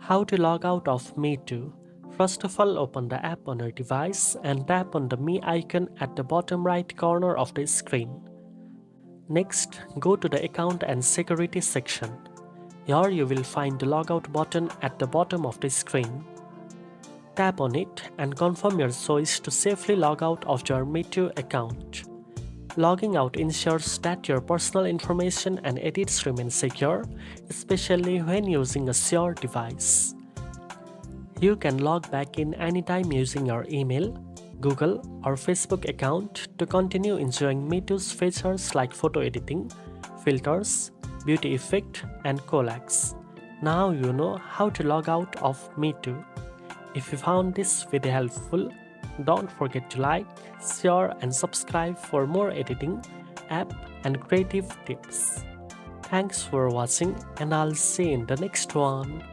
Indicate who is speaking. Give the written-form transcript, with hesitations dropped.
Speaker 1: How to log out of Meitu. First of all, open the app on your device and tap on the Me icon at the bottom right corner of the screen. Next, go to the Account and Security section. Here you will find the Logout button at the bottom of the screen. Tap on it and confirm your choice to safely log out of your Meitu account. Logging out ensures that your personal information and edits remain secure, especially when using a shared device. You can log back in anytime using your email, Google, or Facebook account to continue enjoying Meitu's features like photo editing, filters, beauty effect, and collage. Now you know how to log out of Meitu. If you found this video helpful, don't forget to like, share, and subscribe for more editing, app, and creative tips. Thanks for watching, and I'll see you in the next one.